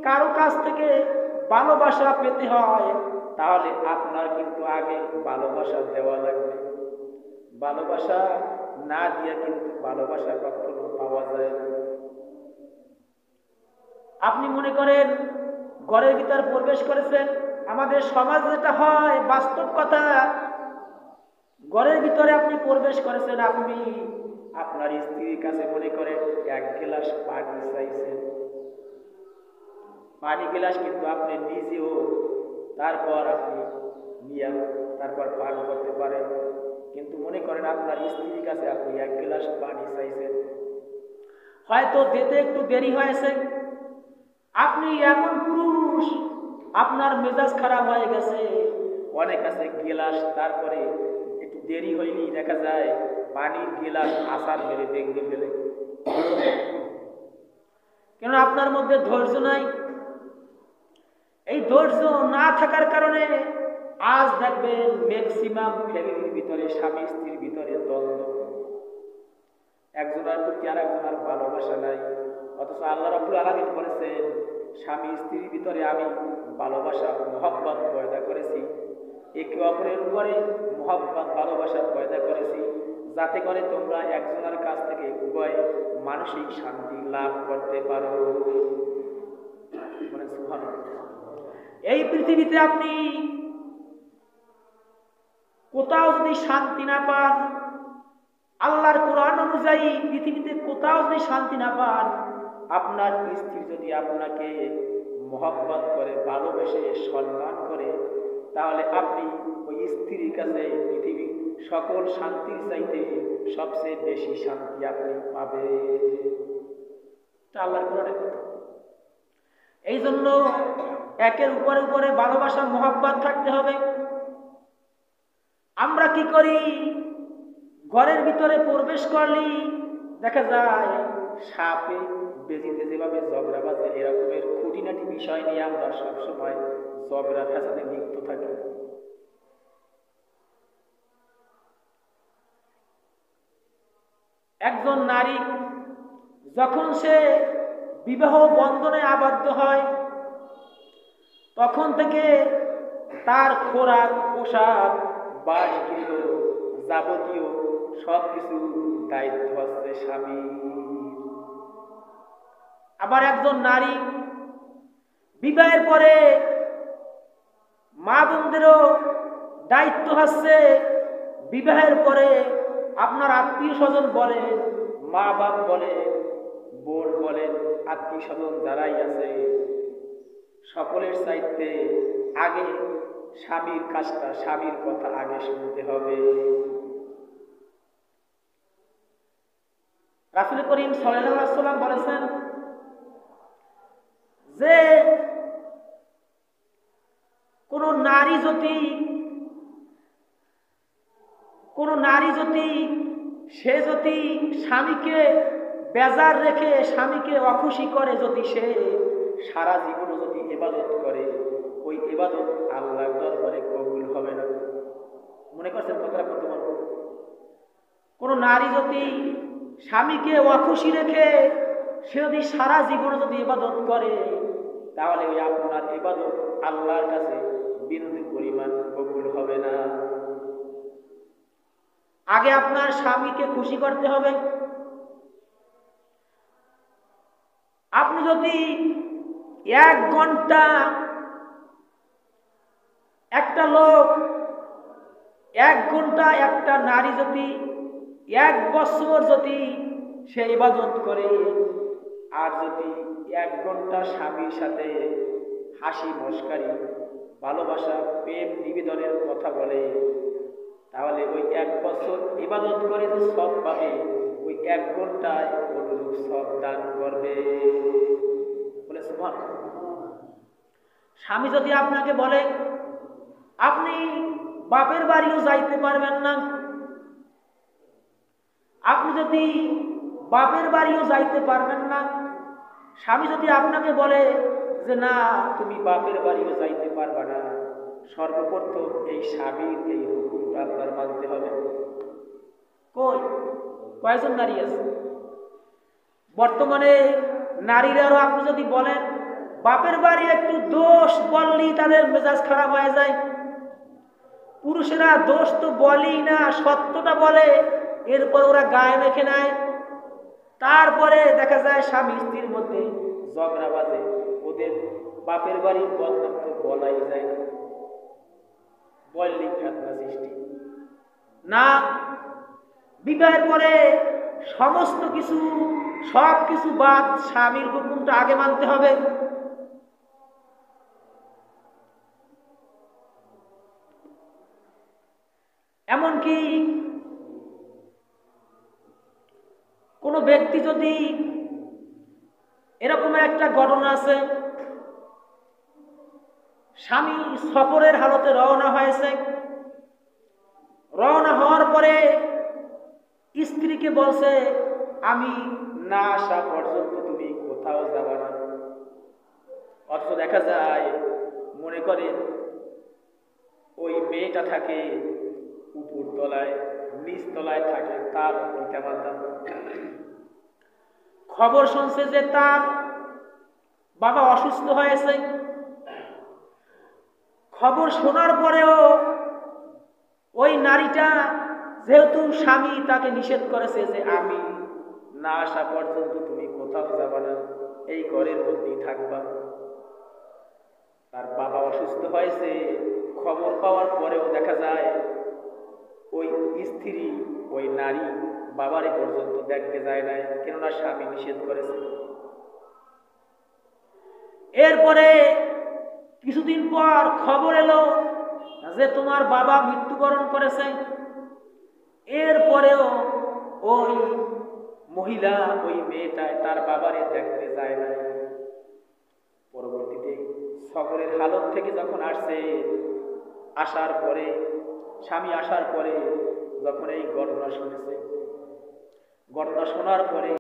কারো কাছ থেকে ভালোবাসা পেতে হয় তাহলে আপনার কিন্তু আগে ভালোবাসা দেওয়া লাগবে। ভালোবাসা না দিয়ে কিন্তু ভালোবাসা কখনো পাওয়া যায় না। আপনি মনে করেন ঘরের ভিতর প্রবেশ করেছেন, আমাদের সমাজ যেটা হয় বাস্তব কথা, ঘরের ভিতরে আপনি প্রবেশ করেছেন, আপনি আপনার স্ত্রীর কাছে মনে করেন এক গ্লাস পানি চাইছেন, পানি গ্লাস কিন্তু আপনি নিজেও তারপর আপনি নিয়ে তারপর পান করতে পারেন, কিন্তু মনে করেন আপনার স্ত্রীর কাছে আপনি এক গ্লাস পানি চাইছেন, হয়তো দিতে একটু দেরি হয়েছে, আপনি এমন পুরুষ আপনার মেজাজ খারাপ হয়ে গেছে, অনেক আছে গিলাস, তারপরে একটু দেরি হইলেই দেখা যায় পানির গিলাস আসার মেরে ভেঙে ফেলে, কেন আপনার মধ্যে ধৈর্য নাই। এই ধৈর্য না থাকার কারণে আজ দেখবেন ম্যাক্সিমাম ফ্যামিলির ভিতরে স্বামী স্ত্রীর ভিতরে দ্বন্দ্ব, একজনের প্রতি আর একজনের ভালোবাসা নাই। অথচ আল্লাহ রাব্বুল আলামিন বলেছেন স্বামী স্ত্রীর ভিতরে আমি ভালোবাসা মহব্বত পয়দা করেছি, একে অপরের উপরে মহব্বত ভালোবাসা পয়দা করেছি, যাতে করে তোমরা একজনের কাছ থেকে উভয় মানসিক শান্তি লাভ করতে পারো। এই পৃথিবীতে আপনি কোথাও যদি শান্তি না পান, আল্লাহর কোরআন অনুযায়ী পৃথিবীতে কোথাও যদি শান্তি না পান, আপনার স্ত্রী যদি আপনাকে মহব্বত করে ভালোবেসে সম্মান করে, তাহলে আপনি ওই স্ত্রীর কাছে পৃথিবীর সকল শান্তির চাইতে সবচেয়ে বেশি শান্তি আপনি পাবেন। আল্লাহর কোরআনের কথা। এই জন্য একের উপরে উপরে ভালোবাসা মহব্বত থাকতে হবে। আমরা কি করি, ঘরের ভিতরে প্রবেশ করলি দেখা যায় সাপে বেজিতে যেভাবে ঝগড়া বাজে, এরকমের খুঁটিনাটি বিষয় নিয়ে আমরা সবসময় ঝগড়া ফ্যাসাদে লিপ্ত থাকি। একজন নারী যখন সে বিবাহ বন্ধনে আবদ্ধ হয়, তখন থেকে তার খোরাক, পোশাক, বাসগৃহ যাবতীয় সবকিছু দায়িত্ব হচ্ছে স্বামী। আবার একজন নারী বিবাহের পরে মা বোনদেরও দায়িত্ব হচ্ছে, বিবাহের পরে আপনার আত্মীয় স্বজন বলেন, মা বাপ বলেন, বোন বলেন, আত্মীয় স্বজন যারাই আছে সকলের চাইতে আগে স্বামীর কাজটা, স্বামীর কথা আগে শুনতে হবে। রাসূল করিম সাল্লাল্লাহু আলাইহি ওয়াসাল্লাম বলেছেন যে কোন নারী যদি সে যদি স্বামীকে বেজার রেখে, স্বামীকে অখুশি করে, যদি সে সারা জীবন যদি ইবাদত করে, ওই ইবাদত আল্লাহর দরবারে কবুল হবে না। মনে করছেন কথাটা কত বড়? কোন নারী যদি স্বামীকে অখুশি রেখে সে যদি সারা জীবন যদি ইবাদত করে, তাহলে ওই আপনার ইবাদত আল্লাহর কাছে বিন্দু পরিমাণ কবুল হবে না। আগে আপনার স্বামীকে খুশি করতে হবে। আপনি যদি 1 ঘন্টা, একটা লোক 1 ঘন্টা, একটা নারী যদি 1 বছর যদি সে ইবাদত করে, আর যদি 1 ঘন্টা স্বামীর সাথে হাসি মশকারি, ভালোবাসা, প্রেম নিবেদনের কথা বলে, তাহলে ওই 1 বছর ইবাদত করে যে সব পাবে, ওই 1 ঘন্টায় অনুরূপ সব দান করবে। বলে সুবহানাল্লাহ। স্বামী যদি আপনাকে বলে আপনি বাপের বাড়িও যাইতে পারবেন না, আপনি যদি বাপের বাড়িও যাইতে পারবেন না, স্বামী যদি আপনাকে বলে যে না তুমি বাপের বাড়িও যাইতে পারবে না, সর্বপ্রথম এই স্বামীর এই হুকুমটা আপনার মানতে হবে। কয়জন নারী আছে বর্তমানে? নারীরাও আপনি যদি বলেন বাপের বাড়ি একটু দোষ বললেই তাদের মেজাজ খারাপ হয়ে যায়। পুরুষেরা দোষ তো বলেই না, সত্যটা বলে, এরপর ওরা গায়ে মেখে নেয়। তারপরে দেখা যায় স্বামী স্ত্রীর মধ্যে ঝগড়া বাজে, ওদের বাপের বাড়ির বদনাম তো বলাই যায় না, বললেই ফেতনা সৃষ্টি না। বিবাহের পরে সমস্ত কিছু সব কিছু বাদ, স্বামীর হুকুমটা আগে মানতে হবে। এমনকি কোনো ব্যক্তি যদি এরকমের একটা ঘটনা আছে, স্বামী সফরের হালতে রওনা হয়েছে, রওনা হওয়ার পরে স্ত্রীকে বলছে আমি না আসা পর্যন্ত তুমি কোথাও যাবে না। অথচ দেখা যায় মনে করে ওই মেয়েটা থাকে উপর তলায়, নিচ তলায় থাকে তার পিতামাতা। খবর শুনছে যে তার বাবা অসুস্থ হয়েছে। খবর শোনার পরেও ওই নারীটা, যেহেতু স্বামী তাকে নিষেধ করেছে যে আমি না আসা পর্যন্ত তুমি কোথাও যাবে না, এই ঘরের মধ্যেই থাকবা, তার বাবা অসুস্থ হয়েছে, খবর পাওয়ার পরেও দেখা যায় ওই স্ত্রী, ওই নারী বাবারে পর্যন্ত দেখতে যায় নাই, কেননা স্বামী নিষেধ করেছে। এরপরে কিছুদিন পর খবর এলো যে তোমার বাবা মৃত্যুবরণ করেছে। এরপরেও ওই মহিলা, ওই মেয়েটা তার বাবারে দেখতে যায় না। পরবর্তীতে সফরের হালত থেকে যখন আসছে, আসার পরে স্বামী আসার পরে যখন এই ঘটনা শুনেছে, ঘটনা শোনার পরে